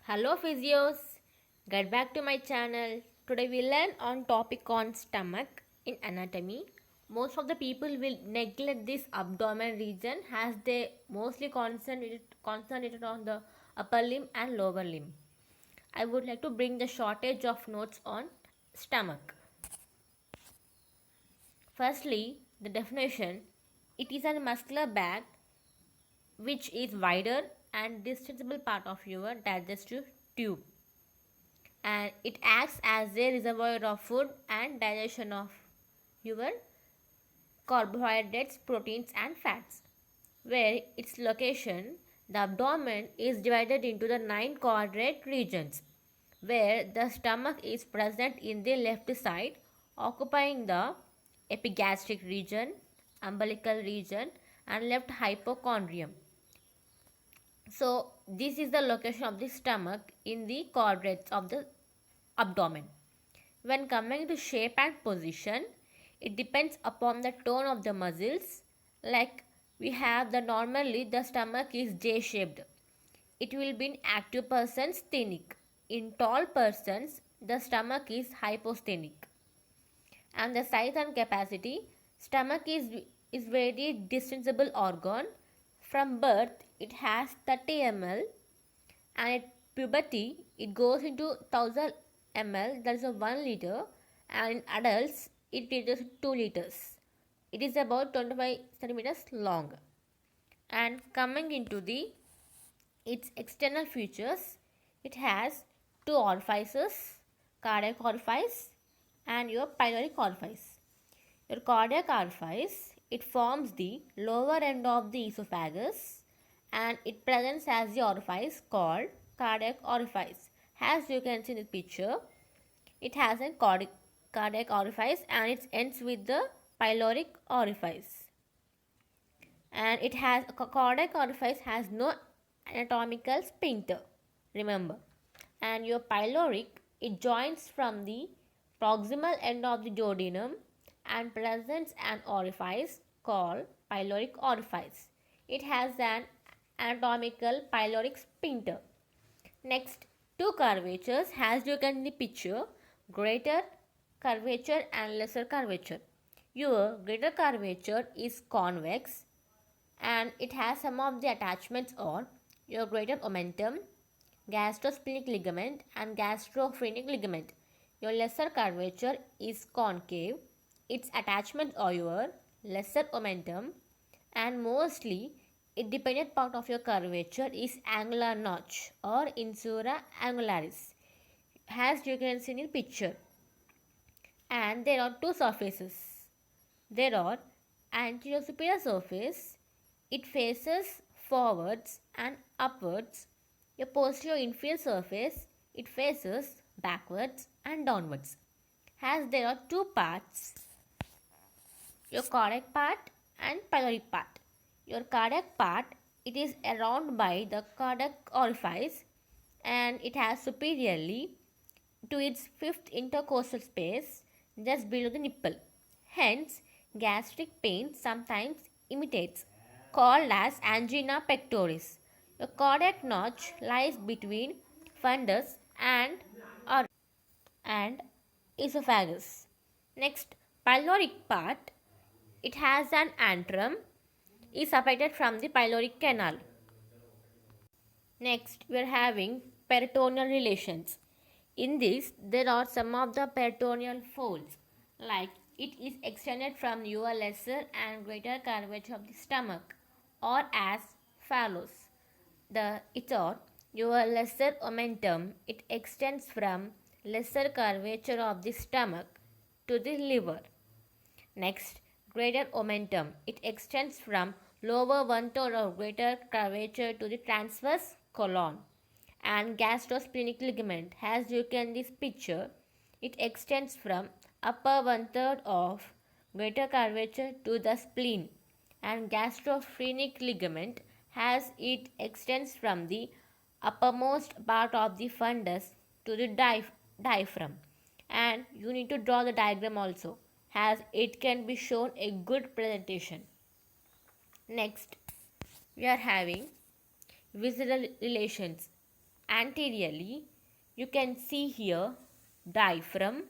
Hello physios, get back to my channel. Today we learn on topic on stomach in anatomy. Most of the people will neglect this abdomen region as they mostly concentrated on the upper limb and lower limb. I would like to bring the shortage of notes on stomach. Firstly, the definition. It is a muscular bag which is wider and distensible part of your digestive tube, and it acts as a reservoir of food and digestion of your carbohydrates, proteins, and fats. Where its location, the abdomen is divided into the 9 quadrant regions, where the stomach is present in the left side, occupying the epigastric region, umbilical region, and left hypochondrium. So, this is the location of the stomach in the quadrants of the abdomen. When coming to shape and position, it depends upon the tone of the muscles. Like we have the normally the stomach is J shaped. It will be in active persons sthenic. In tall persons, the stomach is hyposthenic. And the size and capacity, stomach is very distensible organ. From birth, it has 30 ml, and at puberty, it goes into 1000 ml, that is a 1 liter, and in adults, it reaches 2 liters. It is about 25 centimeters long. And coming into the its external features, it has 2 orifices, cardiac orifice and your pyloric orifice. Your cardiac orifice, it forms the lower end of the esophagus, and it presents as the orifice called cardiac orifice. As you can see in the picture, it has a cardiac orifice and it ends with the pyloric orifice. And it has cardiac orifice has no anatomical sphincter, remember. And your pyloric, it joins from the proximal end of the duodenum and presents an orifice called pyloric orifice. It has an anatomical pyloric sphincter. Next, two curvatures as you can in the picture, greater curvature and lesser curvature. Your greater curvature is convex and it has some of the attachments on your greater omentum, gastrosplenic ligament and gastrophrenic ligament. Your lesser curvature is concave. Its attachments are your lesser omentum, and mostly independent part of your curvature is angular notch or insula angularis, as you can see in the picture. And there are two surfaces. There are anterior superior surface, it faces forwards and upwards. Your posterior inferior surface, it faces backwards and downwards. As there are two parts, your cardiac part and pyloric part. Your cardiac part, it is around by the cardiac orifice and it has superiorly to its fifth intercostal space just below the nipple. Hence, gastric pain sometimes imitates, called as angina pectoris. The cardiac notch lies between fundus and esophagus. Next, pyloric part, it has an antrum, is separated from the pyloric canal. Next, we are having peritoneal relations. In this, there are some of the peritoneal folds, like it is extended from your lesser and greater curvature of the stomach, or as follows. It are your lesser omentum, it extends from lesser curvature of the stomach to the liver. Next, greater omentum, it extends from lower one-third of greater curvature to the transverse colon. And gastrosplenic ligament, as you can this picture, it extends from upper one-third of greater curvature to the spleen. And gastrophrenic ligament, as it extends from the uppermost part of the fundus to the diaphragm. And you need to draw the diagram also, as it can be shown a good presentation. Next, we are having visceral relations. Anteriorly, you can see here diaphragm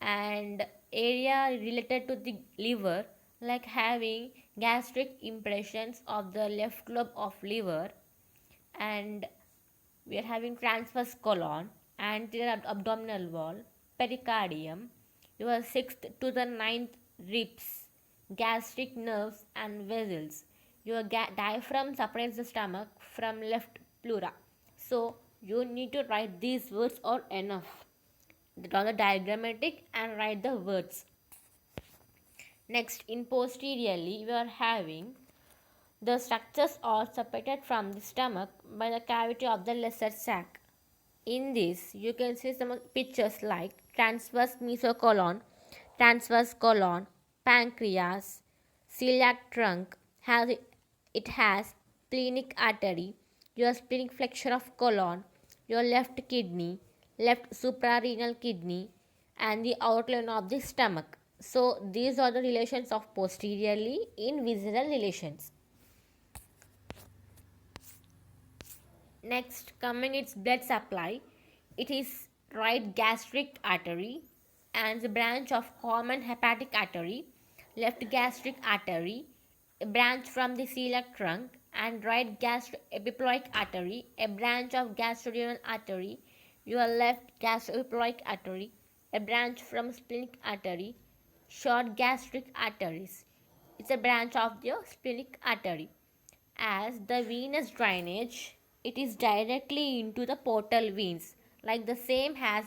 and area related to the liver, like having gastric impressions of the left lobe of liver, and we are having transverse colon, anterior abdominal wall, pericardium, your sixth to the ninth ribs, gastric nerves and vessels. Your diaphragm separates the stomach from left pleura. So you need to write these words or enough. Draw the diagrammatic and write the words. Next, in posteriorly, we are having the structures are separated from the stomach by the cavity of the lesser sac. In this, you can see some pictures like transverse mesocolon, transverse colon, pancreas, celiac trunk. It has splenic artery, your splenic flexure of colon, your left kidney, left suprarenal kidney, and the outline of the stomach. So these are the relations of posteriorly in visceral relations. Next, coming its blood supply, it is right gastric artery and the branch of common hepatic artery, left gastric artery, a branch from the celiac trunk, and right gastroepiploic artery, a branch of gastroduodenal artery, your left gastroepiploic artery, a branch from splenic artery, short gastric arteries. It's a branch of the splenic artery. As the venous drainage, it is directly into the portal veins, like the same as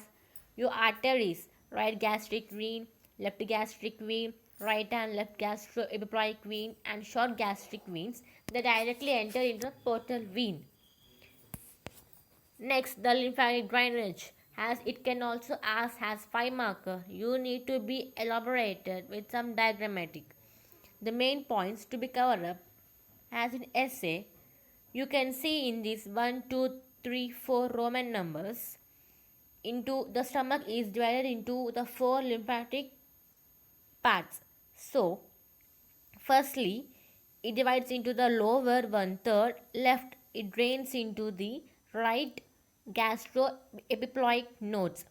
your arteries, right gastric vein, left gastric vein, right and left gastroepiploic vein, and short gastric veins. They directly enter into the portal vein. Next, the lymphatic drainage, as it can also ask as 5 marker. You need to be elaborated with some diagrammatic. The main points to be covered up as in essay, you can see in these 1, 2, 3, 4 Roman numbers. Into the stomach is divided into the 4 lymphatic parts. So, firstly, it divides into the lower 1/3 left. It drains into the right gastroepiploic nodes,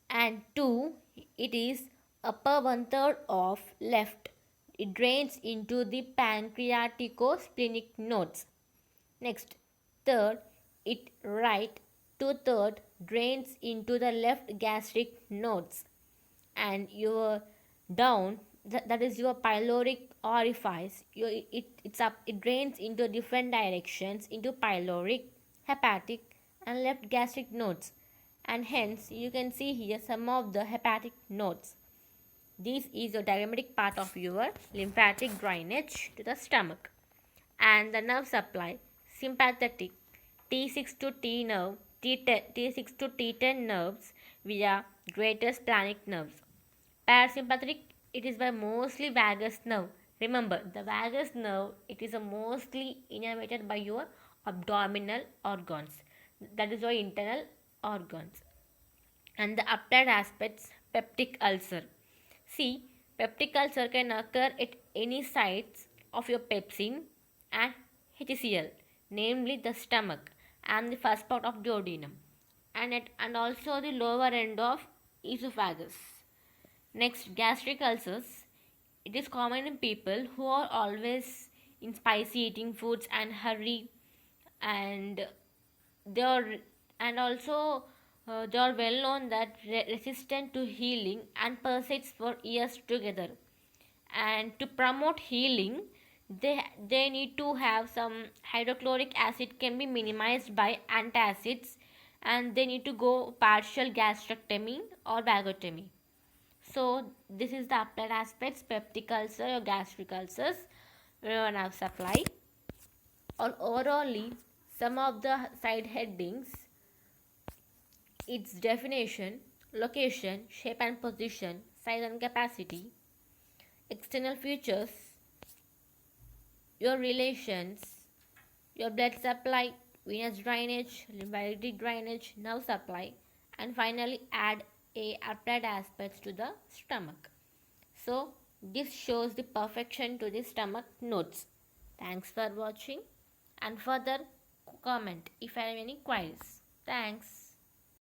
and 2, it is upper 1/3 of left. It drains into the pancreatico-splenic nodes. Next, third, it right 2/3 drains into the left gastric nodes, and your down, that is your pyloric orifice, it drains into different directions into pyloric, hepatic, and left gastric nodes, and hence you can see here some of the hepatic nodes. This is your diagrammatic part of your lymphatic drainage to the stomach. And the nerve supply, sympathetic, T6 to T nerve, T6 to T10 nerves via greater splenic nerves. Parasympathetic, it is by mostly vagus nerve. Remember, the vagus nerve, it is mostly innervated by your abdominal organs. That is your internal organs. And the applied aspects, peptic ulcer. See, peptic ulcer can occur at any sites of your pepsin and HCl, namely the stomach and the first part of duodenum, and also the lower end of esophagus. Next, gastric ulcers. It is common in people who are always in spicy eating foods and hurry, and they are and also they are well known that resistant to healing and persists for years together. And to promote healing, they need to have some hydrochloric acid can be minimized by antacids, and they need to go partial gastrectomy or vagotomy. So this is the applied aspects, peptic ulcer or gastric ulcers, nerve supply. Or orally, some of the side headings, its definition, location, shape and position, size and capacity, external features, your relations, your blood supply, venous drainage, lymphatic drainage, nerve supply, and finally add a applied aspects to the stomach. So this shows the perfection to the stomach notes. Thanks for watching, and further comment if you have any queries. Thanks.